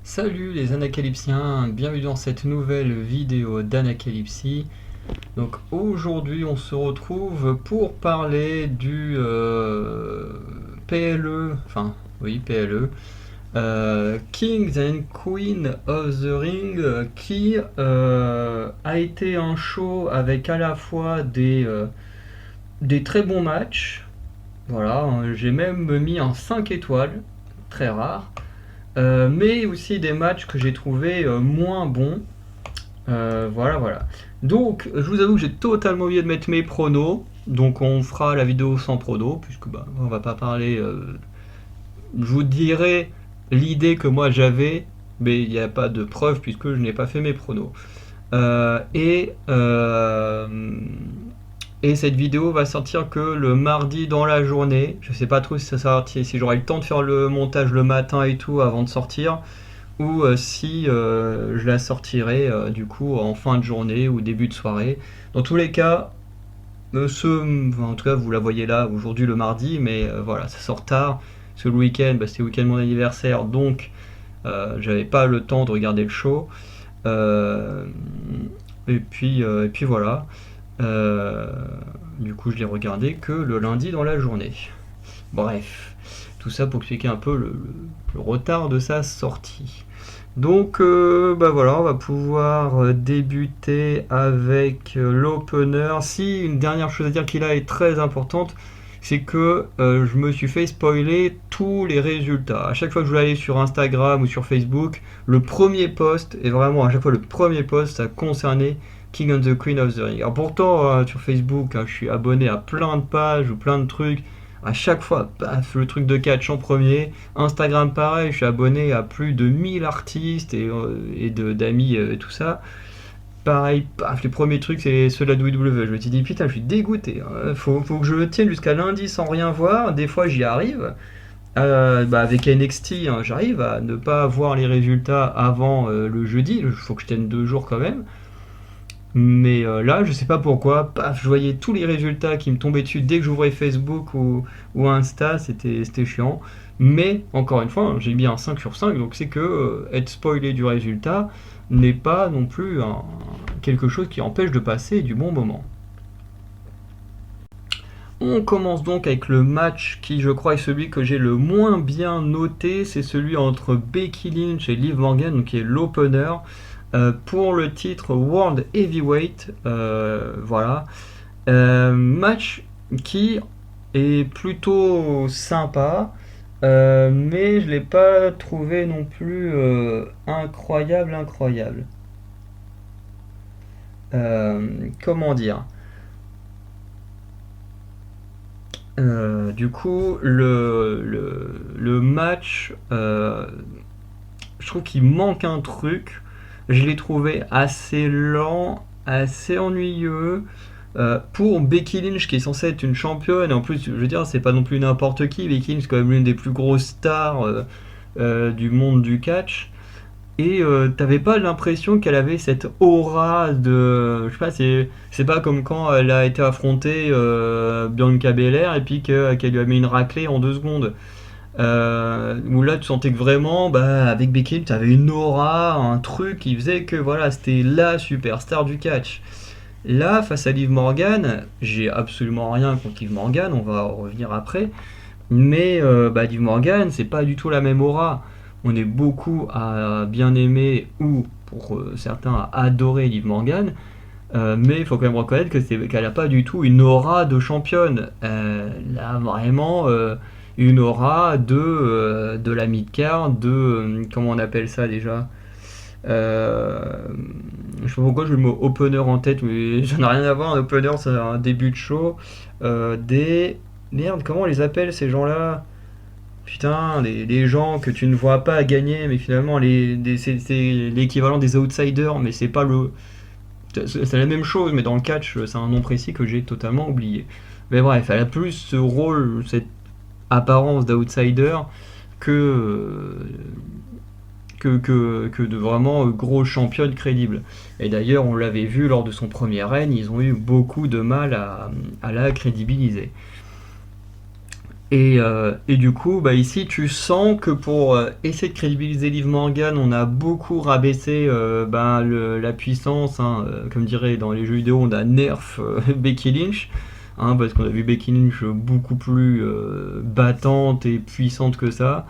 Salut les Anacalypsiens, bienvenue dans cette nouvelle vidéo d'Anacalypsie. Donc aujourd'hui on se retrouve pour parler du PLE, Kings and Queen of the Ring, qui a été un show avec à la fois des très bons matchs, voilà, j'ai même mis un 5 étoiles, très rare. Mais aussi des matchs que j'ai trouvé moins bons. Voilà. Donc, je vous avoue que j'ai totalement oublié de mettre mes pronos. Donc, on fera la vidéo sans pronos, puisque on va pas parler. Je vous dirai l'idée que moi j'avais, mais il n'y a pas de preuve puisque je n'ai pas fait mes pronos. Euh, et, euh, et cette vidéo va sortir que le mardi dans la journée. Je sais pas trop si ça sortir, si j'aurai le temps de faire le montage le matin et tout avant de sortir, ou si je la sortirai du coup en fin de journée ou début de soirée. Dans tous les cas, en tout cas vous la voyez là aujourd'hui le mardi, mais voilà, ça sort tard. Parce que le week-end, c'était le week-end de mon anniversaire, donc j'avais pas le temps de regarder le show. Euh, et puis voilà. Euh, du coup, je l'ai regardé que le lundi dans la journée. Bref, tout ça pour expliquer un peu le retard de sa sortie. Donc, voilà, on va pouvoir débuter avec l'opener. Si, une dernière chose à dire qui là est très importante, c'est que je me suis fait spoiler tous les résultats. À chaque fois que je voulais aller sur Instagram ou sur Facebook, le premier post, et vraiment à chaque fois le premier post, ça concernait King and the Queen of the Ring. Alors pourtant, sur Facebook, je suis abonné à plein de pages ou plein de trucs. À chaque fois, paf, le truc de catch en premier. Instagram, pareil, je suis abonné à plus de 1000 artistes et d'amis et tout ça. Pareil, paf, les premiers trucs, c'est ceux de la WWE. Je me suis dit, putain, je suis dégoûté, hein. Faut que je le tienne jusqu'à lundi sans rien voir. Des fois, j'y arrive. Avec NXT, hein, j'arrive à ne pas voir les résultats avant le jeudi. Il faut que je tienne 2 jours quand même. Mais là, je sais pas pourquoi, paf, je voyais tous les résultats qui me tombaient dessus dès que j'ouvrais Facebook ou Insta, c'était chiant. Mais encore une fois, j'ai mis un 5 sur 5, donc c'est que être spoilé du résultat n'est pas non plus quelque chose qui empêche de passer du bon moment. On commence donc avec le match qui, je crois, est celui que j'ai le moins bien noté. C'est celui entre Becky Lynch et Liv Morgan, donc qui est l'opener, pour le titre World Heavyweight. Voilà. Match qui est plutôt sympa, mais je ne l'ai pas trouvé non plus incroyable. Comment dire? Du coup, le match, je trouve qu'il manque un truc. Je l'ai trouvé assez lent, assez ennuyeux. Pour Becky Lynch, qui est censée être une championne, et en plus, je veux dire, c'est pas non plus n'importe qui. Becky Lynch, c'est quand même l'une des plus grosses stars du monde du catch. Et t'avais pas l'impression qu'elle avait cette aura de. Je sais pas, c'est pas comme quand elle a été affrontée Bianca Belair et puis qu'elle lui a mis une raclée en 2 secondes. Où là tu sentais que vraiment, avec Becky, tu avais une aura, un truc qui faisait que voilà, c'était la superstar du catch. Là, face à Liv Morgan, j'ai absolument rien contre Liv Morgan, on va en revenir après. Mais Liv Morgan, c'est pas du tout la même aura. On est beaucoup à bien aimer ou pour certains à adorer Liv Morgan, mais il faut quand même reconnaître qu'elle n'a pas du tout une aura de championne. Elle a vraiment une aura de la mid-card, de. Comment on appelle ça déjà? Je sais pas pourquoi j'ai le mot opener en tête, mais j'en ai rien à voir. Un opener, c'est un début de show. Des. Merde, comment on les appelle ces gens-là? Putain, les gens que tu ne vois pas gagner, mais finalement c'est l'équivalent des outsiders, mais c'est pas le. C'est la même chose, mais dans le catch, c'est un nom précis que j'ai totalement oublié. Mais bref, elle a plus ce rôle, cette apparence d'outsider que, que de vraiment gros championne crédible. Et d'ailleurs, on l'avait vu lors de son premier règne, ils ont eu beaucoup de mal à la crédibiliser. Et du coup, bah, ici, tu sens que pour essayer de crédibiliser Liv Morgan, on a beaucoup rabaissé la puissance, hein, comme dirait dans les jeux vidéo, on a nerf Becky Lynch, hein, parce qu'on a vu Becky Lynch beaucoup plus battante et puissante que ça.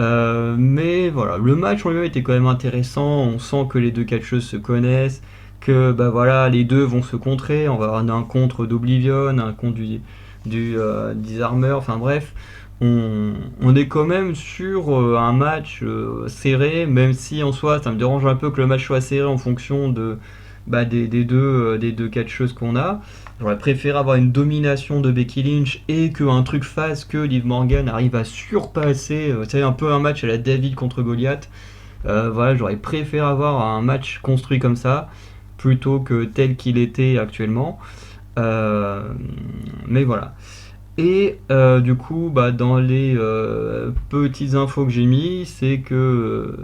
Mais voilà, le match en lui-même était quand même intéressant. On sent que les deux catcheuses se connaissent, que bah voilà, les deux vont se contrer. On va avoir un contre d'Oblivion, un contre du Disarmer. Enfin bref, on est quand même sur un match serré, même si en soi ça me dérange un peu que le match soit serré en fonction des deux catcheuses qu'on a. J'aurais préféré avoir une domination de Becky Lynch et qu'un truc fasse que Liv Morgan arrive à surpasser. C'est un peu un match à la David contre Goliath. Voilà, j'aurais préféré avoir un match construit comme ça plutôt que tel qu'il était actuellement. Euh, mais voilà. Et du coup, bah, dans les petites infos que j'ai mis, c'est que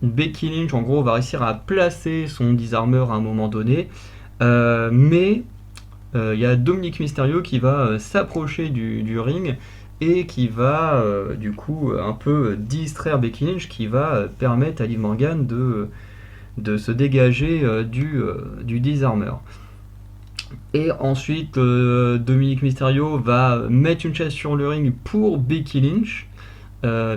Becky Lynch, en gros, va réussir à placer son disarmer à un moment donné. Mais il y a Dominic Mysterio qui va s'approcher du ring et qui va du coup un peu distraire Becky Lynch, qui va permettre à Liv Morgan de se dégager du disarmer. Et ensuite, Dominic Mysterio va mettre une chaise sur le ring pour Becky Lynch,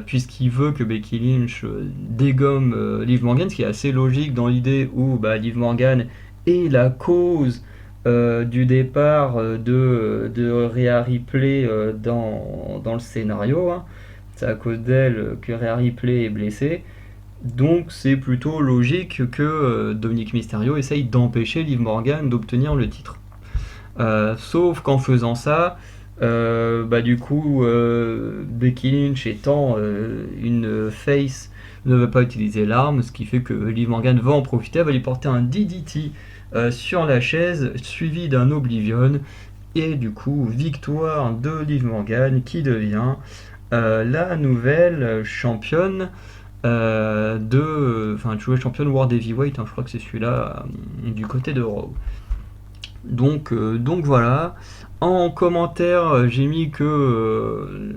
puisqu'il veut que Becky Lynch dégomme Liv Morgan, ce qui est assez logique dans l'idée où bah, Liv Morgan est la cause du départ de Rhea Ripley dans le scénario, hein. C'est à cause d'elle que Rhea Ripley est blessée. Donc c'est plutôt logique que Dominic Mysterio essaye d'empêcher Liv Morgan d'obtenir le titre. Sauf qu'en faisant ça, bah du coup, Becky Lynch étant une face ne veut pas utiliser l'arme, ce qui fait que Liv Morgan va en profiter, elle va lui porter un DDT sur la chaise, suivi d'un Oblivion, et du coup, victoire de Liv Morgan qui devient la nouvelle championne enfin, tu vois, championne World Heavyweight, hein, je crois que c'est celui-là du côté de Raw. Donc voilà. En commentaire, j'ai mis que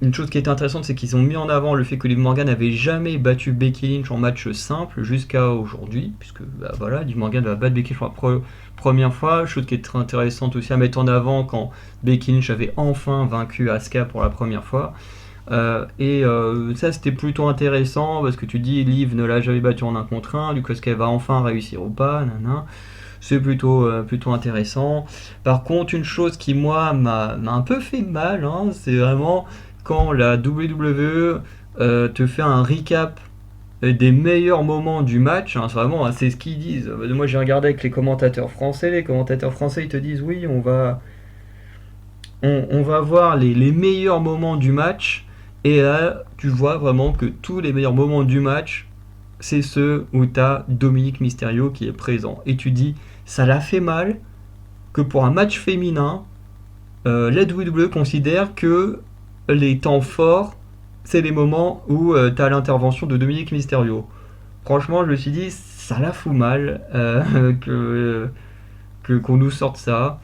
une chose qui était intéressante, c'est qu'ils ont mis en avant le fait que Liv Morgan n'avait jamais battu Becky Lynch en match simple jusqu'à aujourd'hui, puisque bah, voilà, Liv Morgan va battre Becky Lynch pour la première fois. Chose qui est très intéressante aussi à mettre en avant quand Becky Lynch avait enfin vaincu Asuka pour la première fois. Ça c'était plutôt intéressant parce que tu dis Liv ne l'a jamais battu en 1 contre 1, du coup est-ce qu'elle va enfin réussir ou pas, nanana. C'est plutôt intéressant. Par contre, une chose qui moi m'a un peu fait mal, hein, c'est vraiment quand la WWE te fait un recap des meilleurs moments du match, hein, c'est vraiment, hein, c'est ce qu'ils disent. Moi j'ai regardé avec les commentateurs français ils te disent oui, on va voir les meilleurs moments du match, et là, tu vois vraiment que tous les meilleurs moments du match, c'est ceux où tu as Dominic Mysterio qui est présent. Et tu dis, ça l'a fait mal que pour un match féminin, la WWE considère que les temps forts, c'est les moments où tu as l'intervention de Dominic Mysterio. Franchement, je me suis dit, ça la fout mal qu'on nous sorte ça.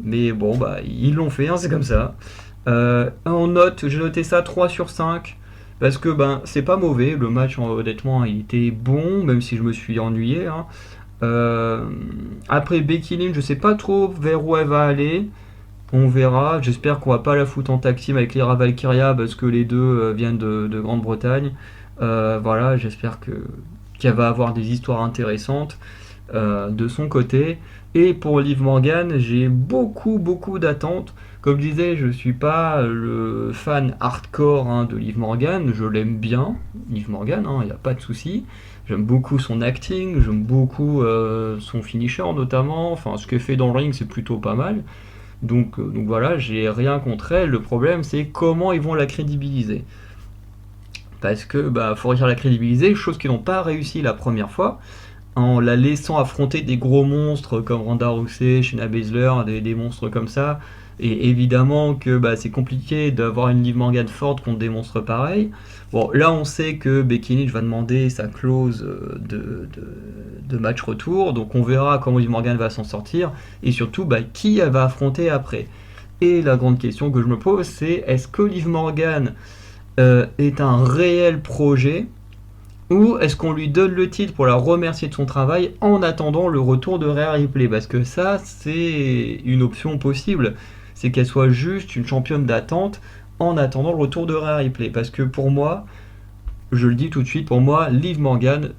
Mais bon, bah, ils l'ont fait, hein, c'est comme ça. En note, j'ai noté ça 3 sur 5. Parce que ben, c'est pas mauvais. Le match, honnêtement, il était bon, même si je me suis ennuyé, hein. Après Becky Lynch, je sais pas trop vers où elle va aller. On verra. J'espère qu'on va pas la foutre en tag team avec Lyra Valkyria parce que les deux viennent de Grande-Bretagne. Voilà, j'espère qu'elle va avoir des histoires intéressantes de son côté. Et pour Liv Morgan, j'ai beaucoup d'attentes. Comme je disais, je suis pas le fan hardcore, hein, de Liv Morgan. Je l'aime bien, Liv Morgan, il n'y a pas de souci. J'aime beaucoup son acting, j'aime beaucoup son finisher notamment. Enfin, ce qu'elle fait dans le ring, c'est plutôt pas mal. Donc voilà, j'ai rien contre elle. Le problème, c'est comment ils vont la crédibiliser. Parce que bah, faut réussir à la crédibiliser, chose qu'ils n'ont pas réussi la première fois, en la laissant affronter des gros monstres comme Ronda Rousey, Shayna Baszler, des monstres comme ça. Et évidemment que bah, c'est compliqué d'avoir une Liv Morgan forte contre des monstres pareils. Bon, là on sait que Becky Lynch va demander sa clause de match retour, donc on verra comment Liv Morgan va s'en sortir, et surtout bah, qui elle va affronter après. Et la grande question que je me pose, c'est est-ce que Liv Morgan est un réel projet ou est-ce qu'on lui donne le titre pour la remercier de son travail en attendant le retour de Rhea Ripley? Parce que ça, c'est une option possible. C'est qu'elle soit juste une championne d'attente en attendant le retour de Rhea Ripley. Parce que pour moi, je le dis tout de suite, pour moi, Liv Morgan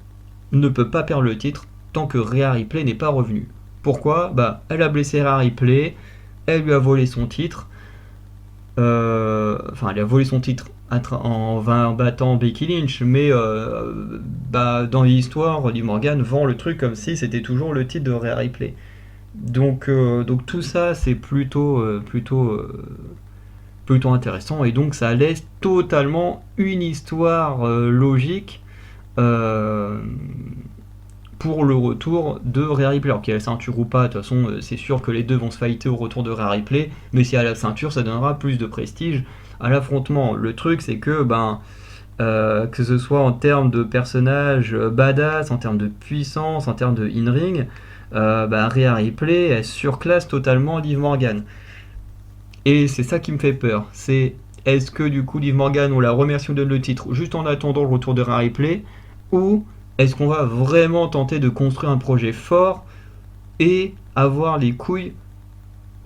ne peut pas perdre le titre tant que Rhea Ripley n'est pas revenue. Pourquoi? Bah, elle a blessé Rhea Ripley, elle lui a volé son titre. Enfin, elle a volé son titre en battant Becky Lynch, mais dans l'histoire, Liv Morgan vend le truc comme si c'était toujours le titre de Rhea Ripley. Donc tout ça, c'est plutôt intéressant, et donc ça laisse totalement une histoire logique euh, pour le retour de Rhea Ripley. Alors qu'il y a la ceinture ou pas, de toute façon, c'est sûr que les deux vont se fighter au retour de Rhea Ripley, mais si elle a la ceinture, ça donnera plus de prestige à l'affrontement. Le truc, c'est que, que ce soit en termes de personnages badass, en termes de puissance, en termes de in-ring, Rhea Ripley, elle surclasse totalement Liv Morgan. Et c'est ça qui me fait peur. C'est est-ce que du coup Liv Morgan, on la remercie, on donne le titre juste en attendant le retour de Rhea Ripley, ou est-ce qu'on va vraiment tenter de construire un projet fort et avoir les couilles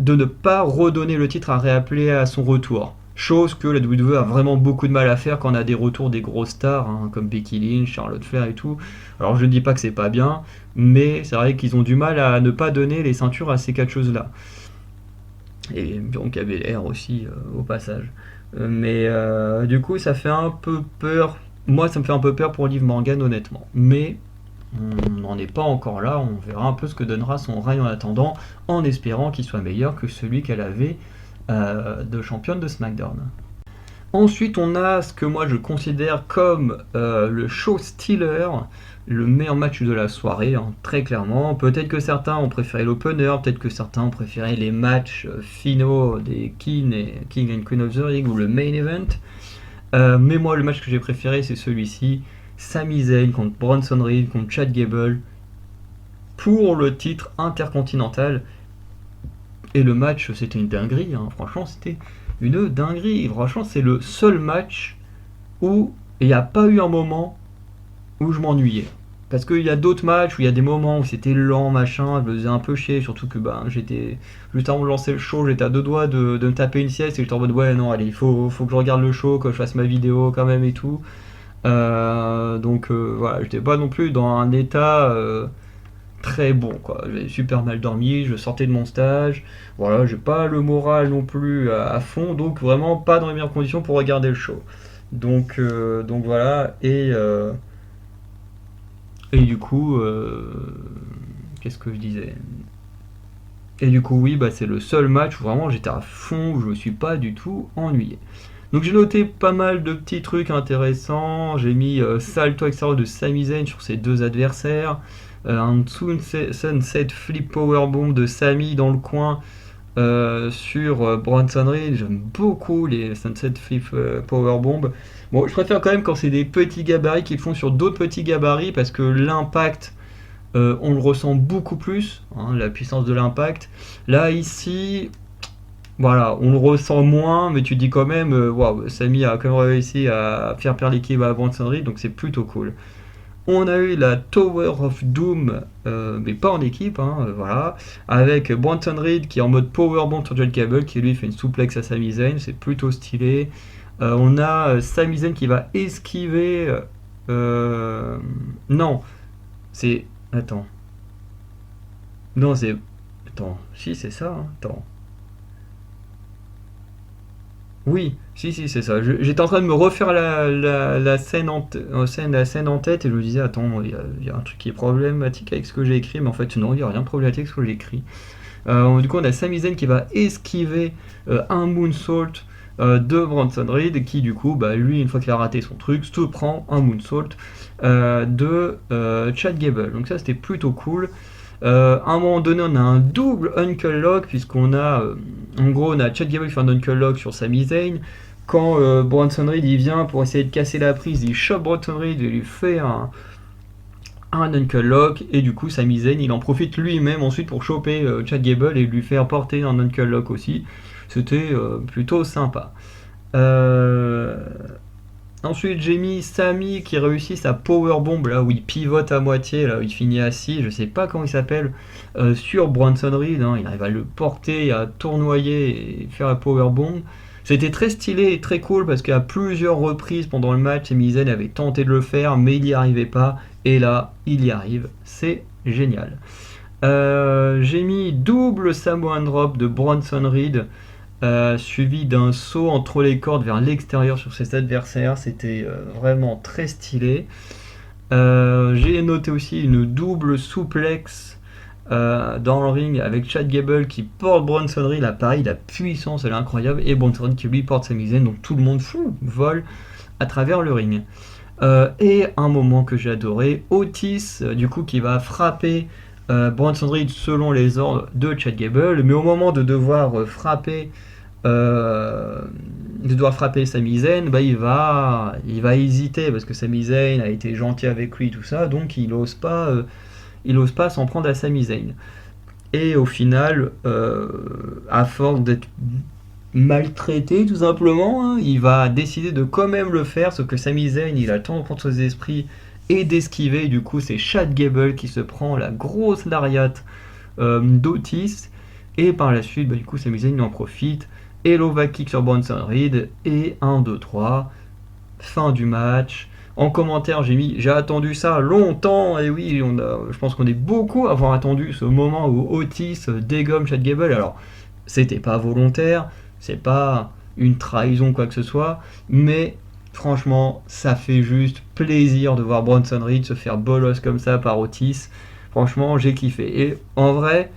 de ne pas redonner le titre à Rhea Ripley à son retour? Chose que la WWE a vraiment beaucoup de mal à faire quand on a des retours des grosses stars, hein, comme Becky Lynch, Charlotte Flair et tout. Alors je ne dis pas que c'est pas bien, mais c'est vrai qu'ils ont du mal à ne pas donner les ceintures à ces choses-là. Et Bianca Belair aussi, au passage. Du coup, ça fait un peu peur. Moi, ça me fait un peu peur pour Liv Morgan, honnêtement. Mais on n'en est pas encore là. On verra un peu ce que donnera son règne en attendant, en espérant qu'il soit meilleur que celui qu'elle avait de championne de SmackDown. Ensuite, on a ce que moi je considère comme le show stealer, le meilleur match de la soirée, hein, très clairement. Peut-être que certains ont préféré l'opener, peut-être que certains ont préféré les matchs finaux des King and Queen of the Ring ou le main event. Mais moi, le match que j'ai préféré, c'est celui-ci. Sami Zayn contre Bronson Reed contre Chad Gable pour le titre intercontinental. Et le match, c'était une dinguerie, hein. Franchement, c'était une dinguerie. Franchement, c'est le seul match où il n'y a pas eu un moment où je m'ennuyais. Parce qu'il y a d'autres matchs où il y a des moments où c'était lent, machin, je me faisais un peu chier, surtout que j'étais. Juste avant de lancer le show, j'étais à deux doigts de me taper une sieste et j'étais en mode ouais, non, allez, il faut que je regarde le show, que je fasse ma vidéo quand même et tout. Voilà, j'étais pas non plus dans un état très bon, quoi. J'avais super mal dormi, je sortais de mon stage, voilà, j'ai pas le moral non plus à fond, donc vraiment pas dans les meilleures conditions pour regarder le show. Donc voilà, et du coup, qu'est-ce que je disais? Et du coup, oui, c'est le seul match où vraiment j'étais à fond, où je me suis pas du tout ennuyé. Donc j'ai noté pas mal de petits trucs intéressants. J'ai mis salto extérieur de Sami Zayn sur ses deux adversaires, un sunset flip powerbomb de Sami dans le coin sur Bronson Reed. J'aime beaucoup les sunset flip powerbomb. Bon, je préfère quand même quand c'est des petits gabarits qu'ils font sur d'autres petits gabarits parce que l'impact, on le ressent beaucoup plus, hein, la puissance de l'impact. Là, ici, voilà, on le ressent moins, mais tu dis quand même, waouh, Sami a quand même réussi à faire perdre l'équipe à Bronson Reed, donc c'est plutôt cool. On a eu la Tower of Doom, mais pas en équipe, hein, voilà, avec Bronson Reed qui est en mode powerbomb sur Chad Gable, qui lui fait une souplex à Sami Zayn, c'est plutôt stylé. On a Sami Zayn qui va esquiver. Non, c'est. Attends. Non, c'est. Attends, si, c'est ça, hein. Attends. Oui, si, c'est ça. J'étais en train de me refaire la scène la scène en tête et je me disais, attends, il y a un truc qui est problématique avec ce que j'ai écrit, mais en fait, non, il n'y a rien de problématique avec ce que j'ai écrit. Du coup, on a Sami Zayn qui va esquiver un moonsault de Bronson Reed, qui du coup, lui, une fois qu'il a raté son truc, se prend un moonsault de Chad Gable. Donc ça, c'était plutôt cool. À un moment donné, on a un double Uncle Lock, puisqu'on a, en gros, on a Chad Gable qui fait un Uncle Lock sur Sami Zayn. Quand Bronson Reed il vient pour essayer de casser la prise, il chope Bronson Reed et lui fait un Uncle Lock, et du coup, Sami Zayn il en profite lui-même ensuite pour choper Chad Gable et lui faire porter un Uncle Lock aussi. C'était plutôt sympa. Euh, Ensuite, j'ai mis Sami qui réussit sa powerbomb, là où il pivote à moitié, là où il finit assis, je sais pas comment il s'appelle, sur Bronson Reed, hein. Il arrive à le porter, à tournoyer et faire la powerbomb. C'était très stylé et très cool parce qu'à plusieurs reprises pendant le match, Sami Zayn avait tenté de le faire, mais il n'y arrivait pas. Et là, il y arrive. C'est génial. J'ai mis double Samoan Drop de Bronson Reed, suivi d'un saut entre les cordes vers l'extérieur sur ses adversaires. C'était vraiment très stylé. J'ai noté aussi une double souplex dans le ring avec Chad Gable qui porte Bronson Reed. Là, pareil, la puissance, elle est incroyable. Et Bronson Reed qui lui porte Sami Zayn. Donc tout le monde vole à travers le ring. Et un moment que j'ai adoré, Otis, du coup, qui va frapper Bronson Reed selon les ordres de Chad Gable. Mais au moment de devoir frapper Sami Zayn, bah, il va hésiter parce que Sami Zayn a été gentil avec lui, tout ça, donc il ose pas s'en prendre à Sami Zayn. Et au final, à force d'être maltraité tout simplement, hein, il va décider de quand même le faire, sauf que Sami Zayn, il a le temps contre ses esprits et d'esquiver. Du coup, c'est Chad Gable qui se prend la grosse lariat d'Otis. Et par la suite, bah, du coup, Sami Zayn en profite. Elova kick sur Bronson Reed. Et 1, 2, 3. Fin du match. En commentaire, j'ai attendu ça longtemps. Et oui, je pense qu'on est beaucoup à avoir attendu ce moment où Otis dégomme Chad Gable. Alors, c'était pas volontaire. C'est pas une trahison, quoi que ce soit. Mais franchement, ça fait juste plaisir de voir Bronson Reed se faire bolos comme ça par Otis. Franchement, j'ai kiffé. Et en vrai,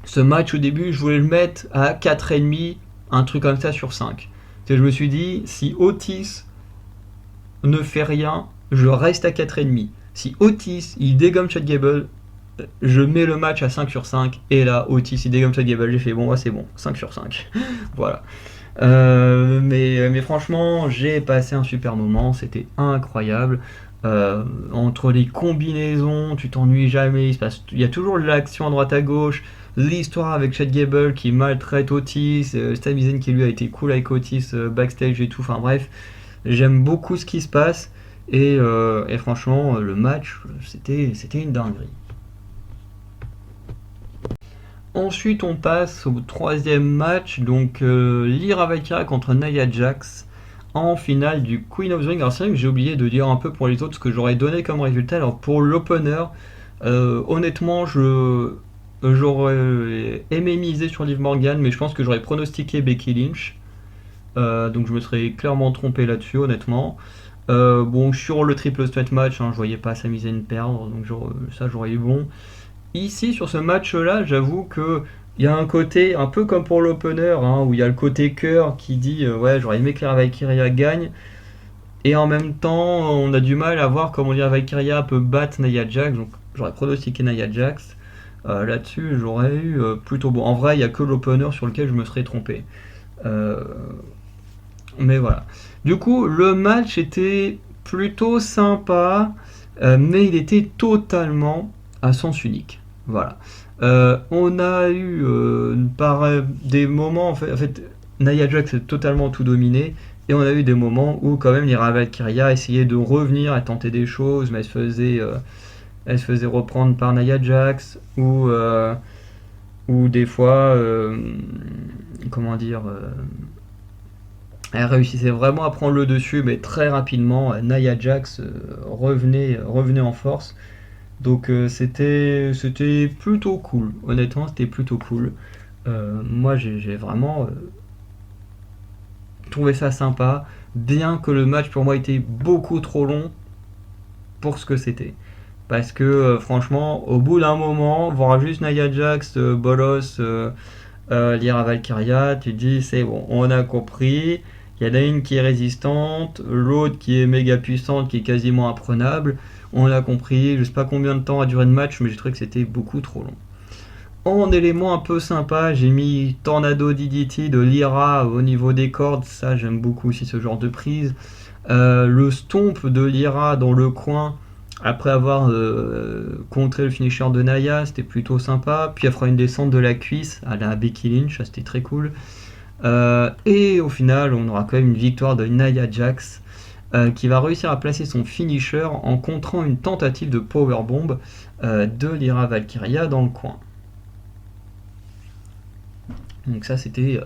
ce match au début, je voulais le mettre à 4,5, un truc comme ça sur 5. Je me suis dit, si Otis ne fait rien, je reste à 4,5. Si Otis, il dégomme Chad Gable, je mets le match à 5 sur 5. Et là, Otis, il dégomme Chad Gable, j'ai fait, bon, ouais, c'est bon, 5 sur 5. Voilà. Mais franchement, j'ai passé un super moment, c'était incroyable. Entre les combinaisons, tu t'ennuies jamais, il y a toujours l'action à droite à gauche, l'histoire avec Chad Gable qui maltraite Otis, Sami Zayn qui lui a été cool avec Otis backstage et tout, enfin bref, j'aime beaucoup ce qui se passe et franchement, le match, c'était une dinguerie. Ensuite, on passe au troisième match, donc Lyra Valkyria contre Nia Jax en finale du Queen of the Ring. Alors c'est vrai que j'ai oublié de dire un peu pour les autres ce que j'aurais donné comme résultat. Alors pour l'opener, honnêtement, j'aurais aimé miser sur Liv Morgan, mais je pense que j'aurais pronostiqué Becky Lynch. Donc je me serais clairement trompé là-dessus, honnêtement. Bon, sur le triple threat match, hein, je voyais pas Sami Zayn perdre, donc ça j'aurais eu bon. Ici, sur ce match-là, j'avoue que il y a un côté un peu comme pour l'opener, hein, où il y a le côté cœur qui dit ouais, j'aurais aimé que la Valkyria gagne, et en même temps, on a du mal à voir comment la Valkyria peut battre Nia Jax, donc j'aurais pronostiqué Nia Jax. Là-dessus, j'aurais eu plutôt bon. En vrai, il n'y a que l'opener sur lequel je me serais trompé. Euh, mais voilà. Du coup, le match était plutôt sympa, mais il était totalement à sens unique. Voilà. On a eu des moments, en fait, Nia Jax a totalement tout dominé, et on a eu des moments où quand même les Valkyria essayaient de revenir à tenter des choses, mais elle se faisait reprendre par Nia Jax, ou des fois, comment dire, elle réussissait vraiment à prendre le dessus, mais très rapidement, Nia Jax revenait en force. Donc c'était plutôt cool. Honnêtement, c'était plutôt cool. Moi, j'ai vraiment trouvé ça sympa, bien que le match pour moi était beaucoup trop long pour ce que c'était. Parce que franchement, au bout d'un moment, voir juste Nia Jax, Bolos, Lyra Valkyria, tu te dis c'est bon, on a compris. Il y en a une qui est résistante, l'autre qui est méga puissante, qui est quasiment imprenable. On a compris, je sais pas combien de temps a duré le match, mais j'ai trouvé que c'était beaucoup trop long. En élément un peu sympa, j'ai mis Tornado DDT de Lyra au niveau des cordes, ça j'aime beaucoup aussi ce genre de prise. Le stomp de Lyra dans le coin Après avoir contré le finisher de Naya, c'était plutôt sympa. Puis elle fera une descente de la cuisse à la Becky Lynch, ça c'était très cool. Et au final, on aura quand même une victoire de Nia Jax qui va réussir à placer son finisher en contrant une tentative de powerbomb de Lyra Valkyria dans le coin. Donc ça c'était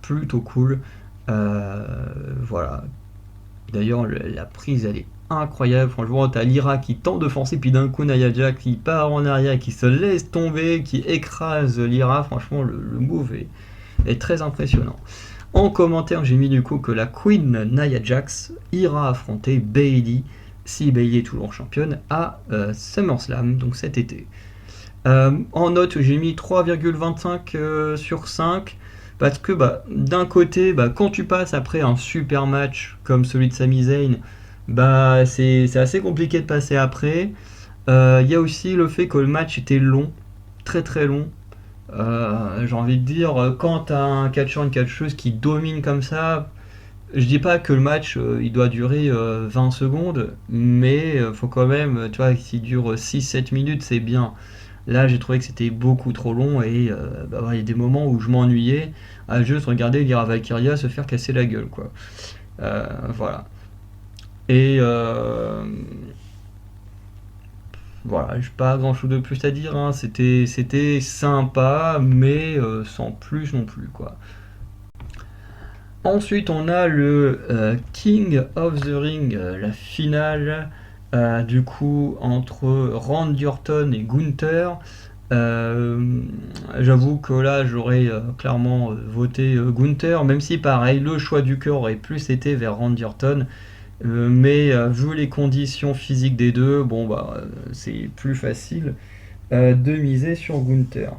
plutôt cool. Voilà. D'ailleurs la prise elle est incroyable. Franchement t'as Lyra qui tente de forcer puis d'un coup Nia Jax qui part en arrière, qui se laisse tomber, qui écrase Lyra. Franchement le move est très impressionnant. En commentaire, j'ai mis du coup que la Queen Nia Jax ira affronter Bayley, si Bayley est toujours championne, à SummerSlam, donc cet été. En note, j'ai mis 3,25 sur 5, parce que d'un côté, quand tu passes après un super match comme celui de Sami Zayn, c'est assez compliqué de passer après. Il y a aussi le fait que le match était long, très très long. J'ai envie de dire, quand t'as un catcheur, une catcheuse qui domine comme ça, je dis pas que le match il doit durer 20 secondes, mais faut quand même, tu vois, s'il dure 6-7 minutes, c'est bien. Là, j'ai trouvé que c'était beaucoup trop long et il y a des moments où je m'ennuyais à juste regarder Lyra Valkyria se faire casser la gueule, quoi. Voilà. Et voilà, j'ai pas grand chose de plus à dire, hein. C'était sympa, mais sans plus non plus, quoi. Ensuite, on a le King of the Ring, la finale du coup entre Randy Orton et Gunther. J'avoue que là, j'aurais clairement voté Gunther, même si pareil, le choix du cœur aurait plus été vers Randy Orton. Mais vu les conditions physiques des deux, bon c'est plus facile de miser sur Gunther.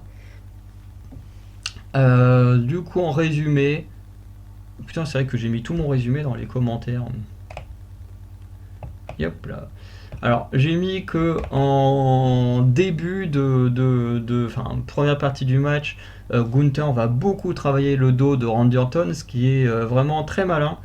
Du coup, en résumé, putain, c'est vrai que j'ai mis tout mon résumé dans les commentaires. Yep là. Alors, j'ai mis que en début première partie du match, Gunther va beaucoup travailler le dos de Randy Orton, ce qui est vraiment très malin,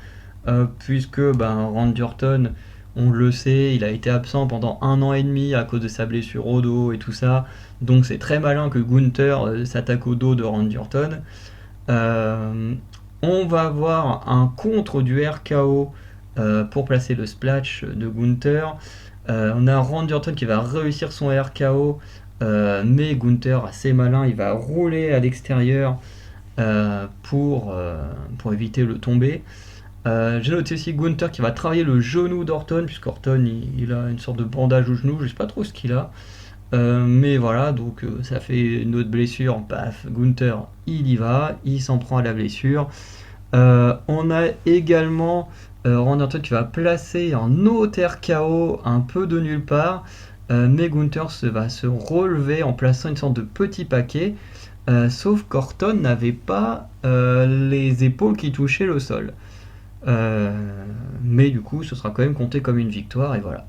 puisque Randy Orton, on le sait, il a été absent pendant 1 an et demi à cause de sa blessure au dos et tout ça. Donc c'est très malin que Gunther s'attaque au dos de Randy Orton. On va avoir un contre du RKO pour placer le splash de Gunther. On a Randy Orton qui va réussir son RKO, mais Gunther, assez malin, il va rouler à l'extérieur pour éviter le tomber. J'ai noté aussi Gunther qui va travailler le genou d'Orton, puisqu'Orton il a une sorte de bandage au genou, je sais pas trop ce qu'il a. Mais voilà, donc ça fait une autre blessure, paf, Gunther il y va, il s'en prend à la blessure. On a également Randy Orton qui va placer un autre RKO un peu de nulle part, mais Gunther va se relever en plaçant une sorte de petit paquet, sauf qu'Orton n'avait pas les épaules qui touchaient le sol. Mais du coup, ce sera quand même compté comme une victoire, et voilà.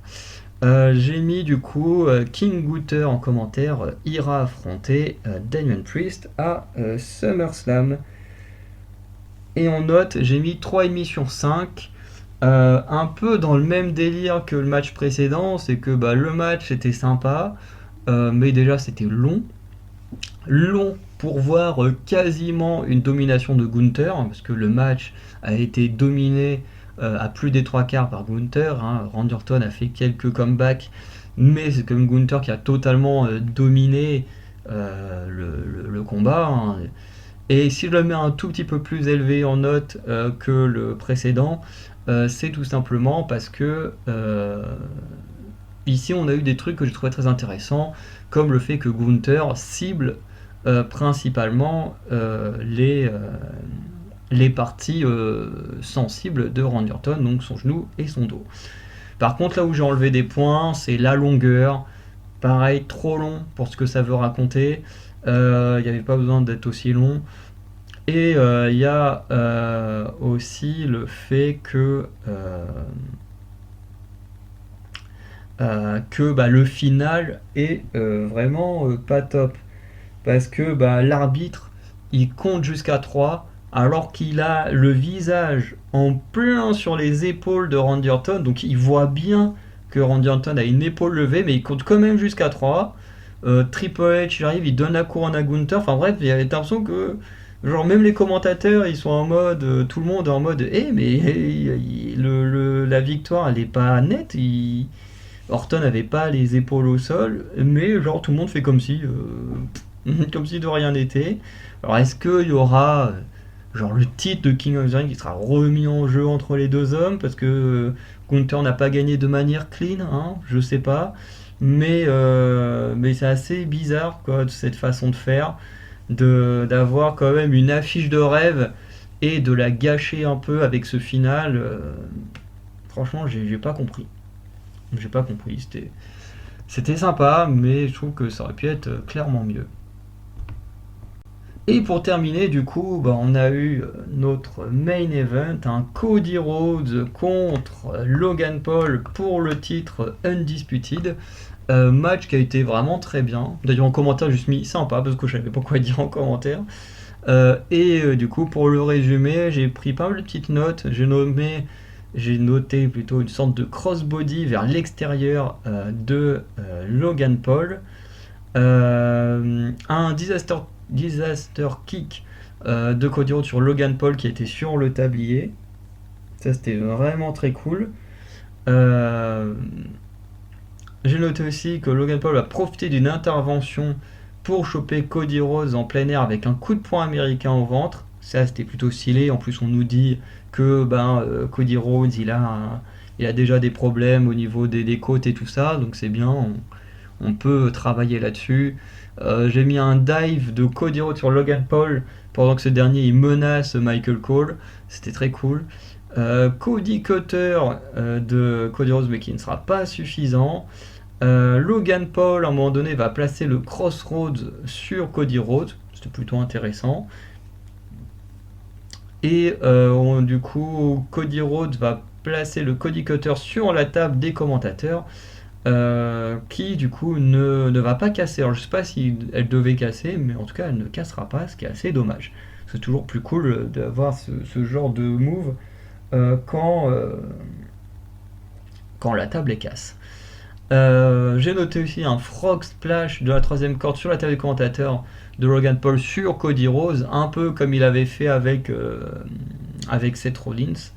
J'ai mis du coup King Gunther en commentaire, ira affronter Damien Priest à SummerSlam. Et en note, j'ai mis 3,5 sur 5. Un peu dans le même délire que le match précédent, c'est que le match était sympa, mais déjà c'était long. Long pour voir quasiment une domination de Gunther, parce que le match a été dominé à plus des 3 quarts par Gunther. Randy Orton a fait quelques comebacks, mais c'est comme Gunther qui a totalement dominé le combat. Et si je le mets un tout petit peu plus élevé en note que le précédent, c'est tout simplement parce que ici on a eu des trucs que je trouvais très intéressants, comme le fait que Gunther cible principalement les parties sensibles de Randy Orton, donc son genou et son dos. Par contre, là où j'ai enlevé des points, c'est la longueur. Pareil, trop long pour ce que ça veut raconter. Il n'y avait pas besoin d'être aussi long. Et il y a aussi le fait que le final est vraiment pas top. Parce que l'arbitre, il compte jusqu'à 3, alors qu'il a le visage en plein sur les épaules de Randy Orton, donc il voit bien que Randy Orton a une épaule levée, mais il compte quand même jusqu'à 3. Triple H, il arrive, il donne la couronne à Gunther. Enfin bref, il y a l'impression que, genre, même les commentateurs, ils sont en mode, tout le monde est en mode, mais la victoire, elle est pas nette. Orton n'avait pas les épaules au sol, mais genre, tout le monde fait comme si, comme si de rien n'était. Alors, est-ce qu'il y aura, genre, le titre de King of the Ring qui sera remis en jeu entre les deux hommes parce que Gunther n'a pas gagné de manière clean, hein, je sais pas. Mais c'est assez bizarre, quoi, cette façon de faire, d'avoir quand même une affiche de rêve et de la gâcher un peu avec ce final. Franchement, j'ai pas compris. J'ai pas compris. C'était sympa, mais je trouve que ça aurait pu être clairement mieux. Et pour terminer, du coup, on a eu notre main event, un Cody Rhodes contre Logan Paul pour le titre Undisputed. Match qui a été vraiment très bien. D'ailleurs, en commentaire, j'ai juste mis sympa parce que je savais pas quoi dire en commentaire. Du coup, pour le résumé, j'ai pris pas mal de petites notes. J'ai noté plutôt une sorte de crossbody vers l'extérieur de Logan Paul. Un disaster kick de Cody Rhodes sur Logan Paul qui était sur le tablier. Ça, c'était vraiment très cool. J'ai noté aussi que Logan Paul a profité d'une intervention pour choper Cody Rhodes en plein air avec un coup de poing américain au ventre. Ça, c'était plutôt stylé. En plus, on nous dit que Cody Rhodes, il a déjà des problèmes au niveau des côtes et tout ça. Donc c'est bien, on peut travailler là-dessus. J'ai mis un dive de Cody Rhodes sur Logan Paul pendant que ce dernier il menace Michael Cole. C'était très cool. Cody Cutter de Cody Rhodes, mais qui ne sera pas suffisant. Logan Paul, à un moment donné, va placer le Crossroads sur Cody Rhodes. C'était plutôt intéressant. Et du coup, Cody Rhodes va placer le Cody Cutter sur la table des commentateurs. Qui du coup ne va pas casser. Alors je sais pas si elle devait casser, mais en tout cas elle ne cassera pas, ce qui est assez dommage. C'est toujours plus cool d'avoir ce genre de move quand la table est casse. J'ai noté aussi un frog splash de la troisième corde sur la table des commentateurs de Logan Paul sur Cody Rhodes, un peu comme il avait fait avec Seth Rollins.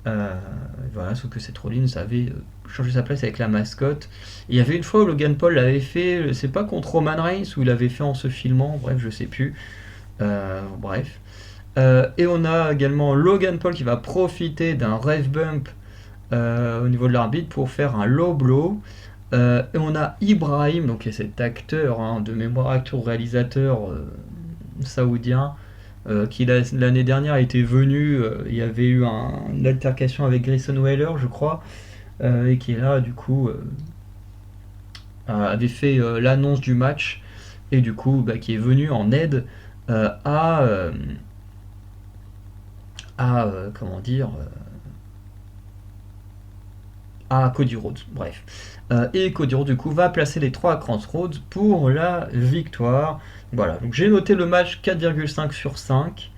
Voilà, sauf que Seth Rollins avait changé sa place avec la mascotte. Et il y avait une fois où Logan Paul l'avait fait, c'est pas contre Roman Reigns, où il avait fait en se filmant, bref, je sais plus. Bref. Et on a également Logan Paul qui va profiter d'un ref bump au niveau de l'arbitre pour faire un low blow. Et on a Ibrahim, donc cet acteur de mémoire, acteur-réalisateur saoudien, qui l'année dernière était venu, il y avait eu une altercation avec Grayson Waller, je crois, et qui est là, du coup, avait fait l'annonce du match, et du coup, qui est venu en aide comment dire, à Cody Rhodes, bref. Et Cody Rhodes, du coup, va placer les 3 Crossroads pour la victoire. Voilà, donc j'ai noté le match 4,5 sur 5.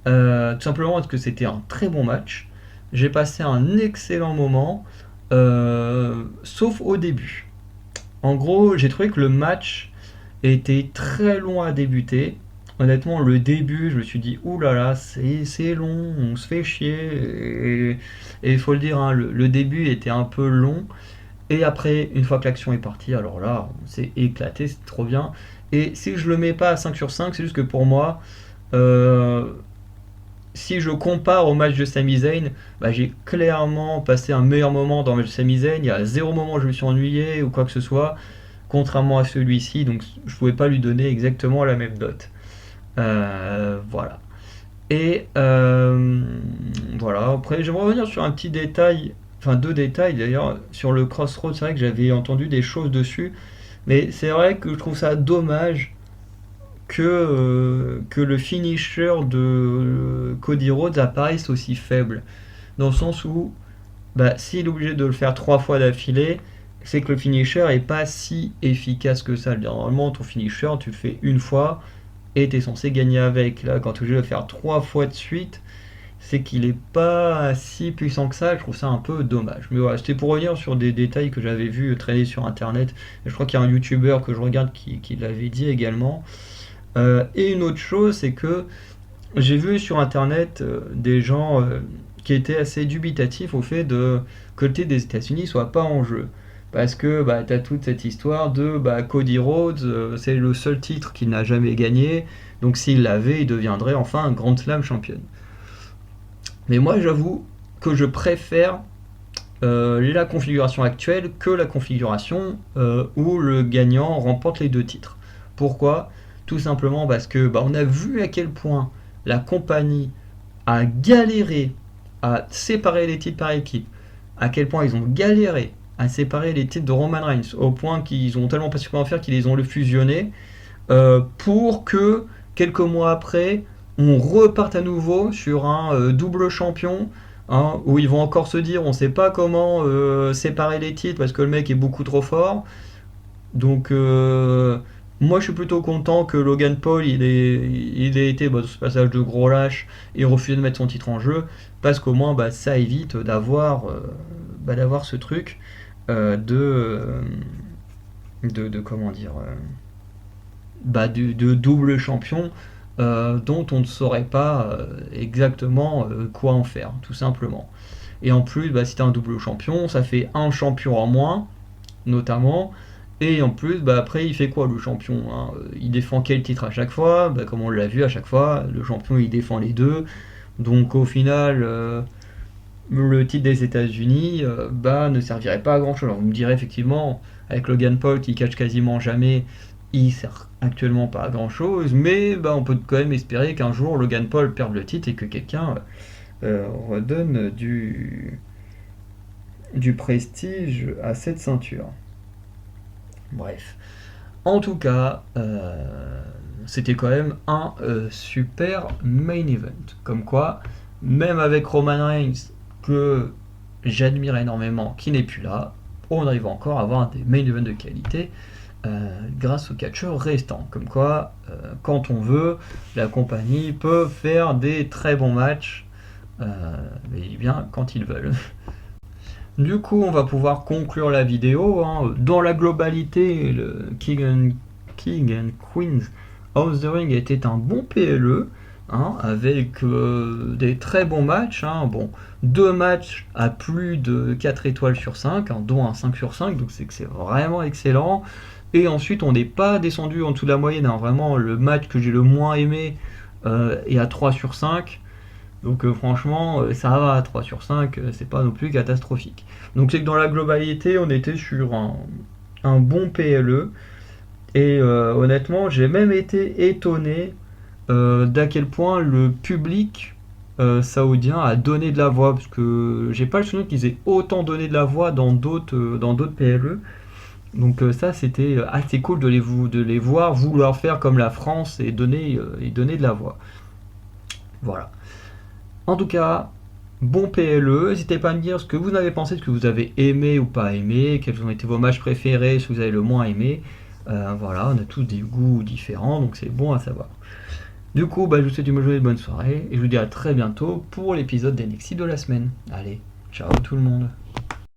Tout simplement parce que c'était un très bon match. J'ai passé un excellent moment, sauf au début. En gros, j'ai trouvé que le match était très long à débuter. Honnêtement, le début, je me suis dit, oulala, c'est long, on se fait chier. Et il faut le dire, le début était un peu long. Et après, une fois que l'action est partie, alors là, on s'est éclaté, c'est trop bien. Et si je le mets pas à 5 sur 5, c'est juste que pour moi, si je compare au match de Sami Zayn, j'ai clairement passé un meilleur moment dans le match de Sami Zayn. Il y a 0 moment où je me suis ennuyé ou quoi que ce soit, contrairement à celui-ci. Donc je pouvais pas lui donner exactement la même note. Voilà. Et voilà. Après, j'aimerais revenir sur un petit détail, enfin 2 détails d'ailleurs, sur le Crossroads. C'est vrai que j'avais entendu des choses dessus, mais c'est vrai que je trouve ça dommage que le finisher de Cody Rhodes apparaisse aussi faible. Dans le sens où, s'il est obligé de le faire 3 fois d'affilée, c'est que le finisher est pas si efficace que ça. Normalement, ton finisher, tu le fais une fois et tu es censé gagner avec. Là, quand tu es obligé de le faire 3 fois de suite, c'est qu'il est pas si puissant que ça. Je trouve ça un peu dommage. Mais voilà, c'était pour revenir sur des détails que j'avais vu traîner sur internet. Et je crois qu'il y a un youtubeur que je regarde qui l'avait dit également. Et une autre chose, c'est que j'ai vu sur internet des gens qui étaient assez dubitatifs au fait de que le titre des États-Unis soit pas en jeu. Parce que bah, tu as toute cette histoire de bah, Cody Rhodes, c'est le seul titre qu'il n'a jamais gagné, donc s'il l'avait, il deviendrait enfin un Grand Slam champion. Mais moi j'avoue que je préfère la configuration actuelle que la configuration où le gagnant remporte les deux titres. Pourquoi? Tout simplement parce que bah, on a vu à quel point la compagnie a galéré à séparer les titres par équipe, à quel point ils ont galéré à séparer les titres de Roman Reigns, au point qu'ils ont tellement pas su comment faire qu'ils les ont le fusionné, pour que quelques mois après, on reparte à nouveau sur un double champion, hein, où ils vont encore se dire on sait pas comment séparer les titres parce que le mec est beaucoup trop fort. Donc moi je suis plutôt content que Logan Paul il ait été dans ce passage de gros lâche et refusé de mettre son titre en jeu, parce qu'au moins bah, ça évite d'avoir ce truc de comment dire de double champion dont on ne saurait pas exactement quoi en faire, tout simplement. Et en plus, bah, si tu un double champion, ça fait un champion en moins, notamment. Et en plus, bah, après, il fait quoi le champion, hein? Il défend quel titre à chaque fois? Bah, comme on l'a vu à chaque fois, le champion il défend les deux. Donc au final, le titre des États-Unis bah, ne servirait pas à grand chose. Alors vous me direz effectivement, avec Logan Paul qui catch quasiment jamais, il sert actuellement pas à grand chose, mais bah, on peut quand même espérer qu'un jour Logan Paul perde le titre et que quelqu'un redonne du prestige à cette ceinture. Bref. En tout cas, c'était quand même un super main event. Comme quoi, même avec Roman Reigns, que j'admire énormément, qui n'est plus là, on arrive encore à avoir des main events de qualité grâce aux catcheurs restants. Comme quoi, quand on veut, la compagnie peut faire des très bons matchs, mais bien quand ils veulent. Du coup, on va pouvoir conclure la vidéo, hein. Dans la globalité, le King and Queens of the Ring était un bon PLE, hein, avec des très bons matchs. Hein. Bon, 2 matchs à plus de 4 étoiles sur 5, hein, dont un 5 sur 5, donc c'est que c'est vraiment excellent. Et ensuite, on n'est pas descendu en dessous de la moyenne. Hein. Vraiment, le match que j'ai le moins aimé est à 3 sur 5. Donc franchement, ça va, 3 sur 5, c'est pas non plus catastrophique. Donc c'est que dans la globalité, on était sur un bon PLE. Et honnêtement, j'ai même été étonné d'à quel point le public saoudien a donné de la voix. Parce que j'ai pas le souvenir qu'ils aient autant donné de la voix dans d'autres PLE. Donc ça, c'était assez cool de les voir vouloir faire comme la France et donner de la voix. Voilà. En tout cas, bon PLE, n'hésitez pas à me dire ce que vous en avez pensé, ce que vous avez aimé ou pas aimé, quels ont été vos matchs préférés, ce que vous avez le moins aimé. Voilà, on a tous des goûts différents, donc c'est bon à savoir. Du coup, bah, je vous souhaite une bonne journée, de bonne soirée, et je vous dis à très bientôt pour l'épisode d'NXT de la semaine. Allez, ciao tout le monde.